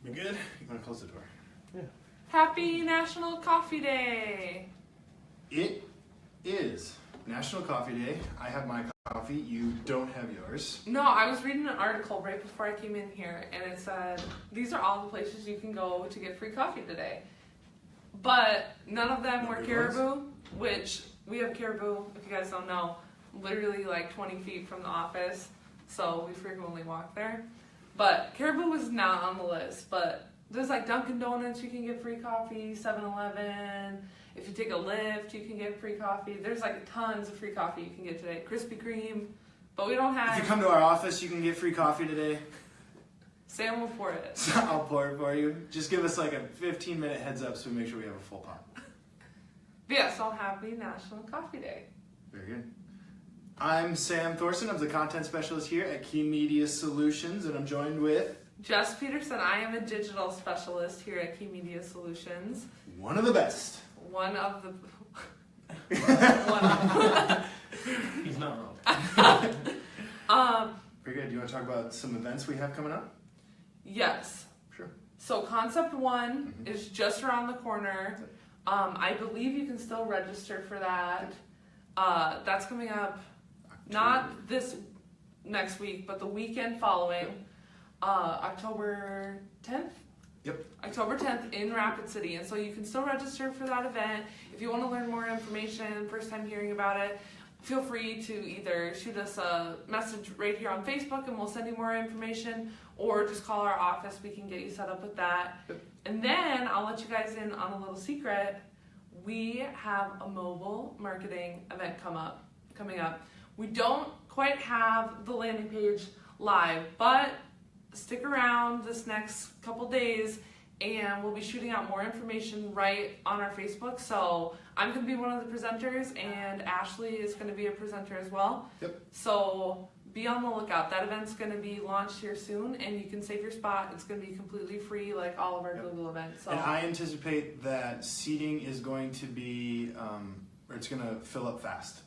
We good? You want to close the door? Yeah. Happy National Coffee Day! It is National Coffee Day. I have my coffee. You don't have yours. No, I was reading an article right before I came in here, and it said, these are all the places you can go to get free coffee today. But none of them were Caribou, which we have Caribou, if you guys don't know, literally like 20 feet from the office, so we frequently walk there. But Caribou was not on the list, but there's like Dunkin' Donuts, you can get free coffee, 7-Eleven. If you take a Lyft, you can get free coffee. There's like tons of free coffee you can get today. Krispy Kreme, but we don't have... If you come to our office, you can get free coffee today. Sam will pour it. I'll pour it for you. Just give us like a 15-minute heads up so we make sure we have a full pot. But yeah, so happy National Coffee Day. Very good. I'm Sam Thorson. I'm the content specialist here at Key Media Solutions, and I'm joined with... Jess Peterson. I am a digital specialist here at Key Media Solutions. one of the best. One of the... He's not wrong. Very good. Do you want to talk about some events we have coming up? Yes. Sure. So Concept One is just around the corner. I believe you can still register for that. That's coming up not this next week, but the weekend following, October 10th? Yep. October 10th in Rapid City. And so you can still register for that event. If you want to learn more information, first time hearing about it, feel free to either shoot us a message right here on Facebook and we'll send you more information, or just call our office. We can get you set up with that. Yep. And then I'll let you guys in on a little secret. We have a mobile marketing event coming up. We don't quite have the landing page live, but stick around this next couple days and we'll be shooting out more information right on our Facebook. So I'm going to be one of the presenters and Ashley is going to be a presenter as well. Yep. So be on the lookout. That event's going to be launched here soon and you can save your spot. It's going to be completely free like all of our Google events. So. And I anticipate that seating is going to be, or it's going to fill up fast.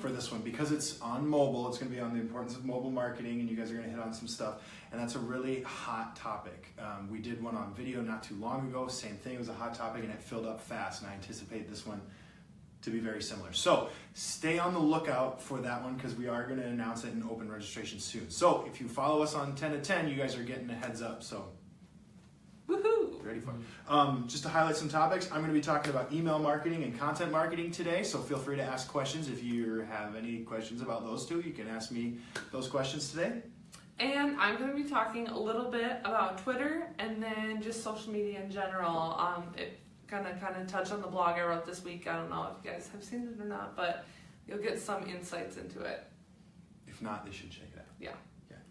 For this one, because it's on mobile. It's going to be on the importance of mobile marketing, and you guys are going to hit on some stuff, and that's a really hot topic. We did one on video not too long ago, same thing, it was a hot topic and it filled up fast, and I anticipate this one to be very similar. So stay on the lookout for that one because we are going to announce it in open registration soon. So if you follow us on 10 to 10, you guys are getting a heads up, so woohoo! ready for it. Just to highlight some topics, I'm going to be talking about email marketing and content marketing today, so feel free to ask questions. If you have any questions about those two, you can ask me those questions today. And I'm going to be talking a little bit about Twitter and then just social media in general. It kind of touch on the blog I wrote this week. I don't know if you guys have seen it or not, but you'll get some insights into it. If not, they should check it out. Yeah.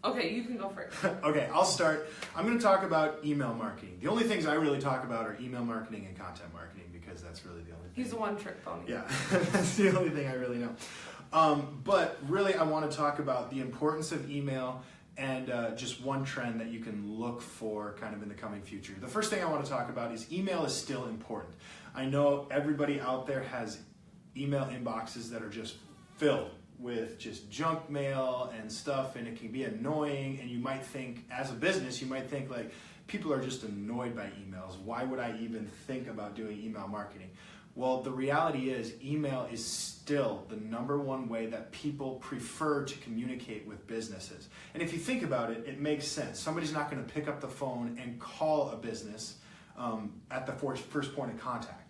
Okay, you can go first. Okay, I'll start. I'm going to talk about email marketing. The only things I really talk about are email marketing and content marketing because that's really the only thing. He's a one-trick pony. Yeah, that's the only thing I really know. But really, I want to talk about the importance of email and just one trend that you can look for kind of in the coming future. The first thing I want to talk about is email is still important. I know everybody out there has email inboxes that are just filled with just junk mail and stuff, and it can be annoying, and you might think, as a business, you might think like, people are just annoyed by emails. Why would I even think about doing email marketing? Well, the reality is email is still the #1 way that people prefer to communicate with businesses. And if you think about it, it makes sense. Somebody's not going to pick up the phone and call a business at the first point of contact.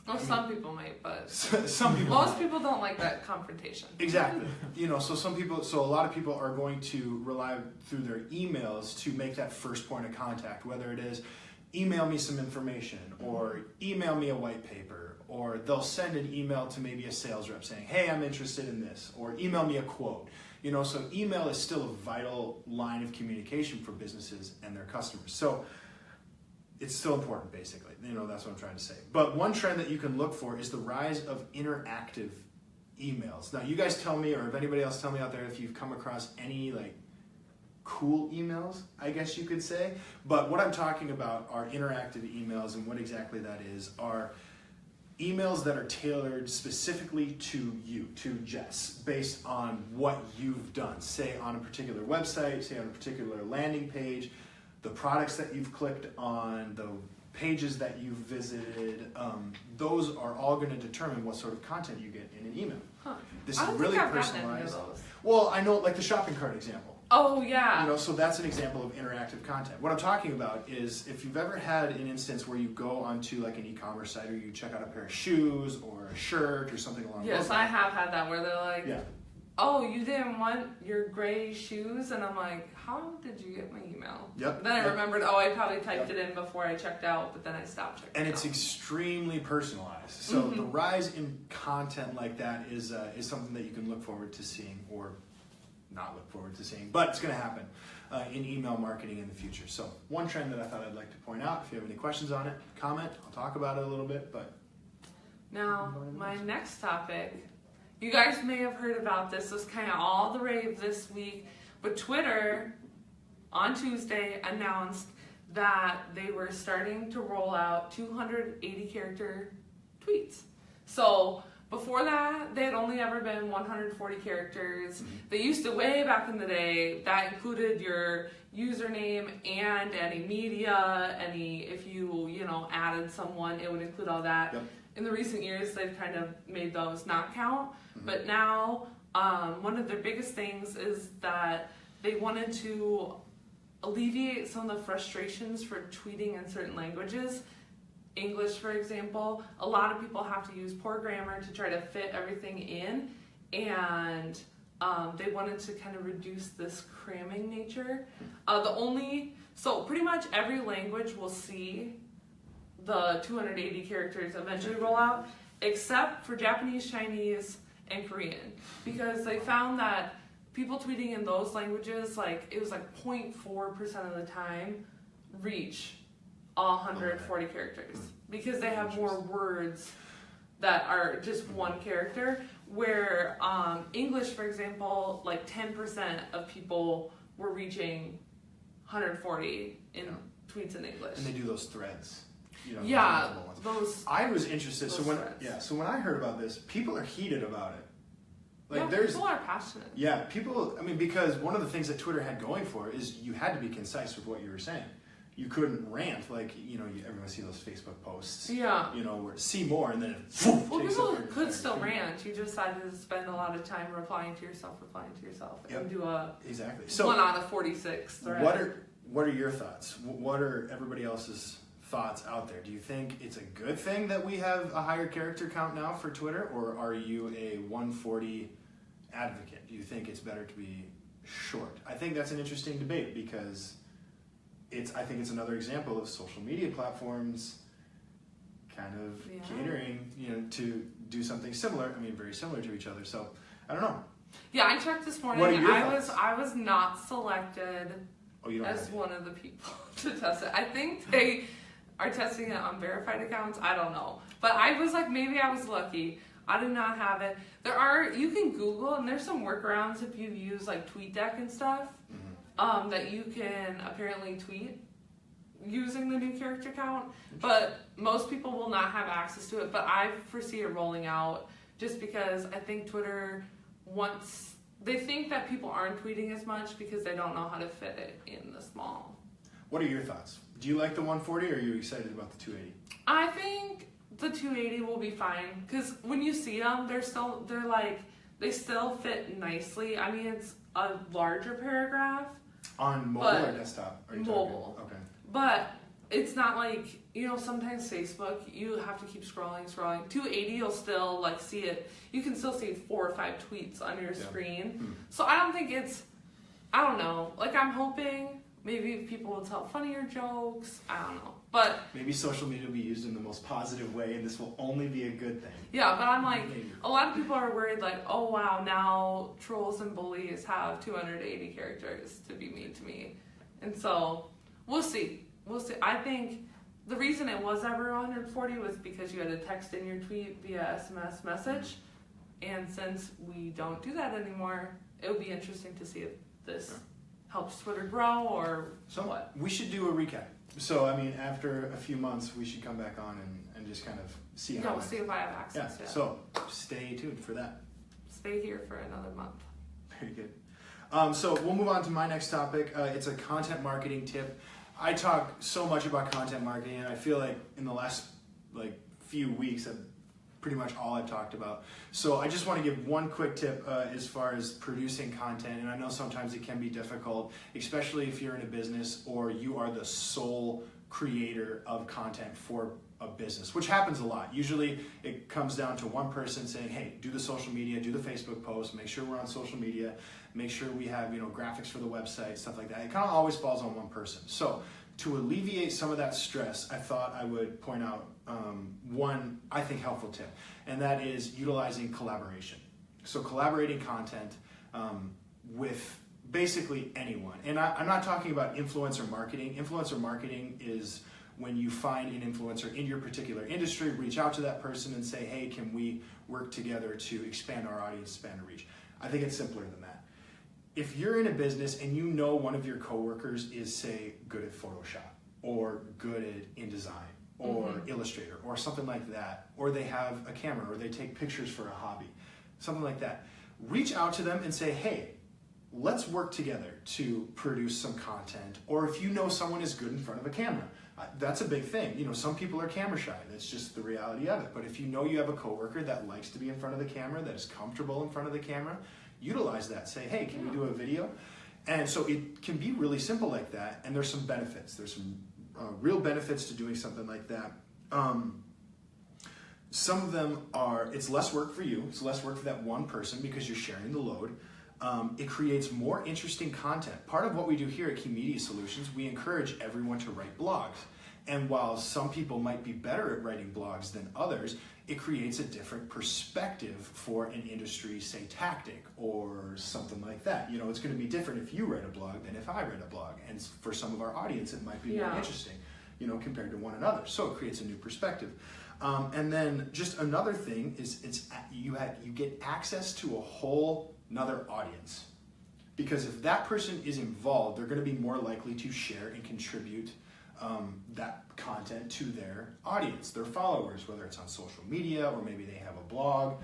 Well, some people might, but some people most people don't like that confrontation. Exactly. So a lot of people are going to rely through their emails to make that first point of contact, whether it is email me some information or email me a white paper, or they'll send an email to maybe a sales rep saying, hey, I'm interested in this, or email me a quote. So email is still a vital line of communication for businesses and their customers. So it's still important, basically. That's what I'm trying to say. But one trend that you can look for is the rise of interactive emails. Now, you guys tell me, or if anybody else tell me out there, if you've come across any cool emails, I guess you could say. But what I'm talking about are interactive emails, and what exactly that is are emails that are tailored specifically to you, to Jess, based on what you've done. Say on a particular website, say on a particular landing page, the products that you've clicked on, the pages that you've visited, those are all going to determine what sort of content you get in an email. Huh. This I is don't really think I've gotten any of personalized. those. Well, I know, like the shopping cart example. Oh yeah. You know, so that's an example of interactive content. What I'm talking about is if you've ever had an instance where you go onto like an e-commerce site or you check out a pair of shoes or a shirt or something along those Yes, lines. I have had that where they're like, Yeah. oh, you didn't want your gray shoes? And I'm like, how did you get my email? Yep. Then I Yep. remembered, oh, I probably typed it in before I checked out, but then I stopped checking And it's out. extremely personalized. So the rise in content like that is something that you can look forward to seeing, or not look forward to seeing, but it's going to happen in email marketing in the future. So one trend that I thought I'd like to point out. If you have any questions on it, comment. I'll talk about it a little bit. But Now, my next topic, you guys may have heard about this. This was kind of all the rave this week, but Twitter on Tuesday announced that they were starting to roll out 280 character tweets. So before that, they had only ever been 140 characters. They used to, way back in the day, that included your username and any media, if you added someone, it would include all that. Yep. In the recent years, they've kind of made those not count. But now, one of their biggest things is that they wanted to alleviate some of the frustrations for tweeting in certain languages. English, for example, a lot of people have to use poor grammar to try to fit everything in, and they wanted to kind of reduce this cramming nature. So pretty much every language will see the 280 characters eventually roll out, except for Japanese, Chinese, and Korean, because they found that people tweeting in those languages, it was 0.4% of the time reach all 140 characters, because they have more words that are just one character, where English, for example, 10% of people were reaching 140 in tweets in English. and they do those threads. Yeah, ones. those. I was interested. So Those when threads. so when I heard about this, people are heated about it. People are passionate. Yeah, people. I mean, because one of the things that Twitter had going for it is you had to be concise with what you were saying. You couldn't rant everyone see those Facebook posts. Yeah. Where see more and then it Well, takes people up your could entire still feed. rant. You decided to spend a lot of time replying to yourself, Yep. and do a Exactly. So 1 out of 46 thread. what are your thoughts? What are everybody else's thoughts out there? Do you think it's a good thing that we have a higher character count now for Twitter, or are you a 140 advocate? Do you think it's better to be short? I think that's an interesting debate, because I think it's another example of social media platforms kind of catering, to do something similar. I mean, very similar to each other. So I don't know. Yeah, I checked this morning. What are your thoughts? I was not selected Oh, you don't as have one of the people to test it. I think they are testing it on verified accounts. I don't know, but I was maybe I was lucky. I did not have it. You can Google, and there's some workarounds if you use TweetDeck and stuff, that you can apparently tweet using the new character count, but most people will not have access to it. But I foresee it rolling out, just because I think Twitter they think that people aren't tweeting as much because they don't know how to fit it in the small. What are your thoughts? Do you like the 140, or are you excited about the 280? I think the 280 will be fine, because when you see them, they still fit nicely. I mean, it's a larger paragraph. On mobile or desktop? Are you Mobile. talking? Okay. But it's not sometimes Facebook, you have to keep scrolling. 280, you'll still see it. You can still see 4 or 5 tweets on your screen. So I don't think I don't know. I'm hoping maybe people will tell funnier jokes. I don't know. But maybe social media will be used in the most positive way, and this will only be a good thing. yeah, but I'm Maybe. a lot of people are worried oh wow, now trolls and bullies have 280 characters to be mean to me. And so we'll see. I think the reason it was ever 140 was because you had to text in your tweet via SMS message. And since we don't do that anymore, it would be interesting to see if this helps Twitter grow or what. We should do a recap. So, I mean, after a few months, we should come back on and just kind of see how we'll see if I have access to it. So, stay tuned for that. Stay here for another month. Very good. So, we'll move on to my next topic. It's a content marketing tip. I talk so much about content marketing, and I feel like in the last few weeks, I've pretty much all I've talked about. So I just want to give one quick tip as far as producing content, and I know sometimes it can be difficult, especially if you're in a business or you are the sole creator of content for a business, which happens a lot. Usually it comes down to one person saying, hey, do the social media, do the Facebook post, make sure we're on social media, make sure we have graphics for the website, stuff like that. It kind of always falls on one person. So to alleviate some of that stress, I thought I would point out one, I think, helpful tip, and that is utilizing collaboration. So collaborating content with basically anyone. And I'm not talking about influencer marketing. Influencer marketing is when you find an influencer in your particular industry, reach out to that person and say, hey, can we work together to expand our audience, expand our reach? I think it's simpler than that. If you're in a business and you know one of your coworkers is, say, good at Photoshop or good at InDesign or Illustrator or something like that, or they have a camera or they take pictures for a hobby, something like that, reach out to them and say, hey, let's work together to produce some content. Or if you know someone is good in front of a camera, that's a big thing. Some people are camera shy. That's just the reality of it. But if you know you have a coworker that likes to be in front of the camera, that is comfortable in front of the camera, utilize that. Say, hey, can we do a video? And so it can be really simple like that. And there's some benefits. There's some real benefits to doing something like that. Some of them are, it's less work for you. It's less work for that one person because you're sharing the load. It creates more interesting content. Part of what we do here at Key Media Solutions, we encourage everyone to write blogs. And while some people might be better at writing blogs than others, it creates a different perspective for an industry, say tactic or something like that. It's going to be different if you write a blog than if I write a blog. And for some of our audience, it might be more interesting, compared to one another. So it creates a new perspective. And then just another thing is you get access to a whole another audience, because if that person is involved, they're going to be more likely to share and contribute that content to their audience, their followers, whether it's on social media or maybe they have a blog.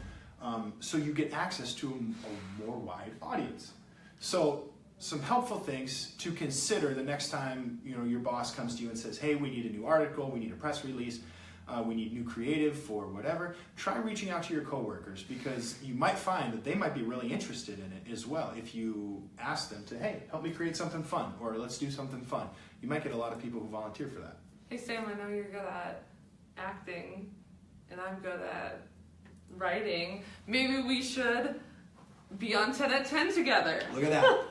So you get access to a more wide audience. So some helpful things to consider the next time your boss comes to you and says, hey, we need a new article, we need a press release, we need new creative for whatever. Try reaching out to your coworkers, because you might find that they might be really interested in it as well. If you ask them to, hey, help me create something fun, or let's do something fun, you might get a lot of people who volunteer for that. Hey Sam, I know you're good at acting and I'm good at writing. Maybe we should be on 10 at 10 together. Look at that.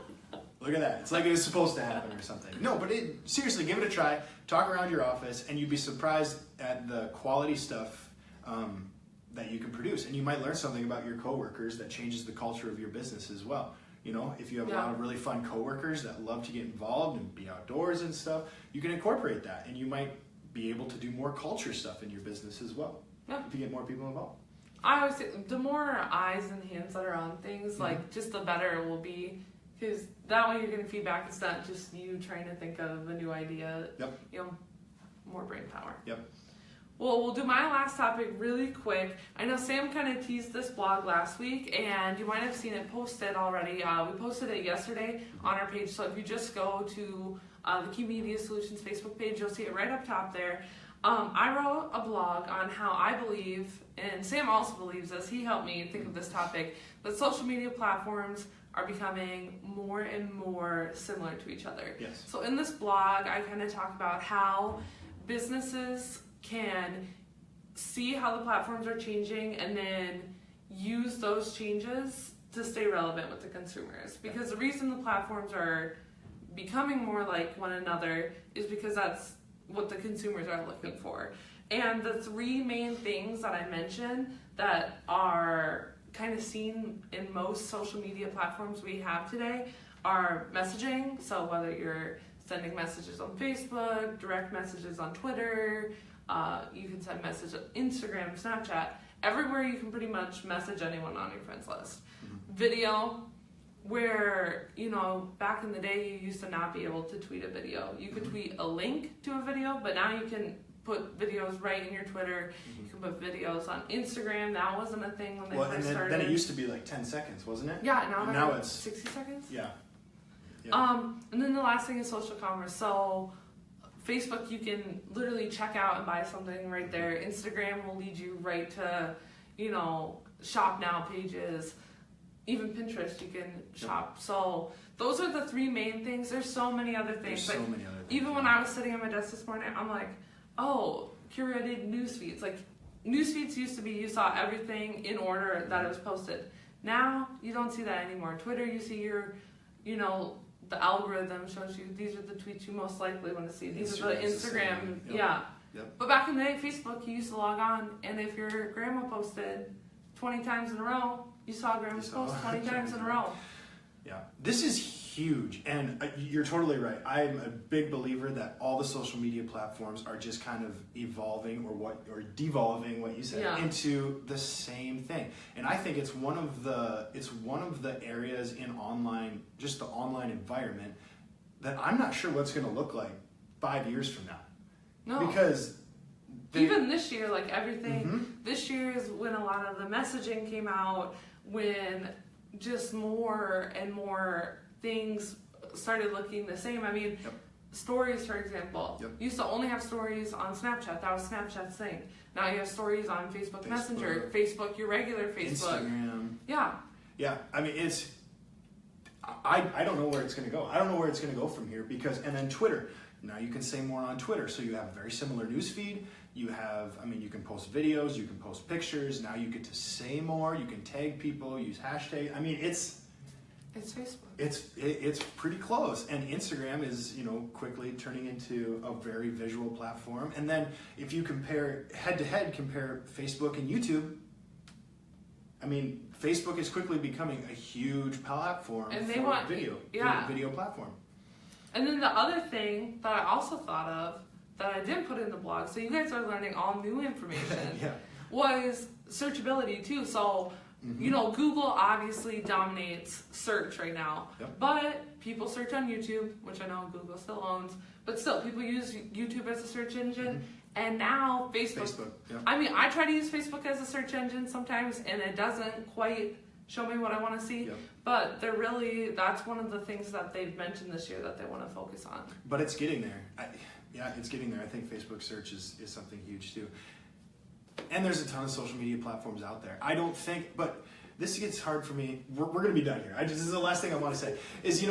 Look at that. It's like it was supposed to happen or something. No, but seriously, give it a try. Talk around your office, and you'd be surprised at the quality stuff that you can produce. And you might learn something about your coworkers that changes the culture of your business as well. If you have a lot of really fun coworkers that love to get involved and be outdoors and stuff, you can incorporate that, and you might be able to do more culture stuff in your business as well. Yeah. If you get more people involved. I always say the more eyes and hands that are on things, just the better it will be. Because that way you're getting feedback. It's not just you trying to think of a new idea. Yep. More brain power. Yep. Well, we'll do my last topic really quick. I know Sam kind of teased this blog last week, and you might have seen it posted already. We posted it yesterday on our page, so if you just go to the Key Media Solutions Facebook page, you'll see it right up top there. I wrote a blog on how I believe, and Sam also believes this, he helped me think of this topic, that social media platforms are becoming more and more similar to each other. Yes. So in this blog, I kind of talk about how businesses can see how the platforms are changing and then use those changes to stay relevant with the consumers. Because the reason the platforms are becoming more like one another is because that's what the consumers are looking for. And the three main things that I mentioned that are kind of seen in most social media platforms we have today are messaging. So whether you're sending messages on Facebook, direct messages on Twitter, you can send messages on Instagram, Snapchat, everywhere you can pretty much message anyone on your friends list. Mm-hmm. Video, where, back in the day you used to not be able to tweet a video. You could tweet a link to a video, but now you can put videos right in your Twitter. Mm-hmm. You can put videos on Instagram. That wasn't a thing when they first started. Then it used to be like 10 seconds, wasn't it? Yeah, now it's 60 seconds. Yeah. And then the last thing is social commerce. So Facebook, you can literally check out and buy something right there. Instagram will lead you right to, shop now pages. Even Pinterest, you can shop. So those are the three main things. There's so many other things. There's so many other things. Even when I was sitting at my desk this morning, I'm like, oh, curated news feeds. Like, news feeds used to be, you saw everything in order that it was posted. Now, you don't see that anymore. Twitter, you see your, the algorithm shows you these are the tweets you most likely want to see. These are the Instagram, Yep. But back in the day, Facebook, you used to log on, and if your grandma posted 20 times in a row, you saw grandma's post 20 times in a row. Yeah, this is huge, and you're totally right. I'm a big believer that all the social media platforms are just kind of evolving or devolving what you said into the same thing. And I think it's one of the areas in online, just the online environment, that I'm not sure what's going to look like 5 years from now. No, because even this year, like everything, this year is when a lot of the messaging came out, when just more and more things started looking the same. I mean, stories, for example. You used to only have stories on Snapchat. That was Snapchat's thing. Now you have stories on Facebook Messenger, Facebook, your regular Facebook. Instagram. Yeah. I mean, I don't know where it's going to go. I don't know where it's going to go from here and then Twitter. Now you can say more on Twitter. So you have a very similar news feed. You can post videos, you can post pictures. Now you get to say more. You can tag people, use hashtag. I mean, it's Facebook. It's pretty close. And Instagram is, quickly turning into a very visual platform. And then if you compare compare Facebook and YouTube, I mean, Facebook is quickly becoming a huge platform for video platform. And then the other thing that I also thought of that I didn't put in the blog, so you guys are learning all new information, was searchability too. So, Google obviously dominates search right now, but people search on YouTube, which I know Google still owns, but still people use YouTube as a search engine. And now Facebook. I mean, I try to use Facebook as a search engine sometimes, and it doesn't quite show me what I want to see. But that's one of the things that they've mentioned this year that they want to focus on. But it's getting there. It's getting there. I think Facebook search is something huge too. And there's a ton of social media platforms out there. But this gets hard for me. We're going to be done here. This is the last thing I want to say. Is,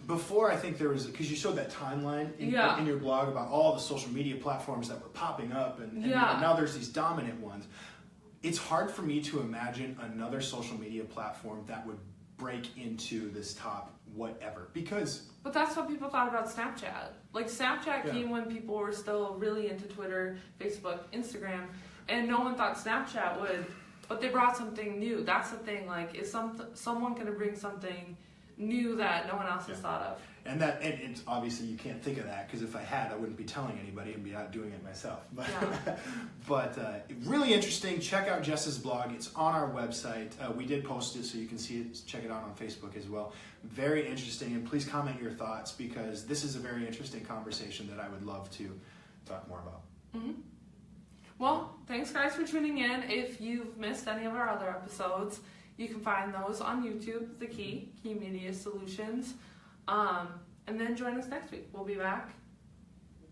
before I think there was, because you showed that timeline in your blog about all the social media platforms that were popping up, and now there's these dominant ones. It's hard for me to imagine another social media platform that would break into this top whatever, But that's what people thought about Snapchat. Like, Snapchat came when people were still really into Twitter, Facebook, Instagram, and no one thought Snapchat would, but they brought something new. That's the thing, like, is someone going to bring something new that no one else has thought of? And it's obviously you can't think of that, because if I had, I wouldn't be telling anybody and be out doing it myself. But really interesting. Check out Jess's blog. It's on our website. We did post it, so you can see it. Check it out on Facebook as well. Very interesting, and please comment your thoughts, because this is a very interesting conversation that I would love to talk more about. Well, thanks guys for tuning in. If you've missed any of our other episodes, you can find those on YouTube, The Key Media Solutions. And then join us next week. We'll be back.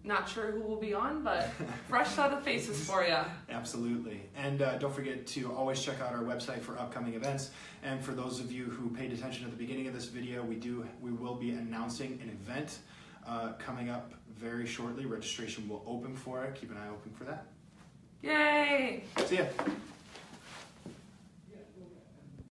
Not sure who will be on, but fresh set of faces for you. Absolutely. And don't forget to always check out our website for upcoming events. And for those of you who paid attention at the beginning of this video, we will be announcing an event coming up very shortly. Registration will open for it. Keep an eye open for that. Yay! See ya.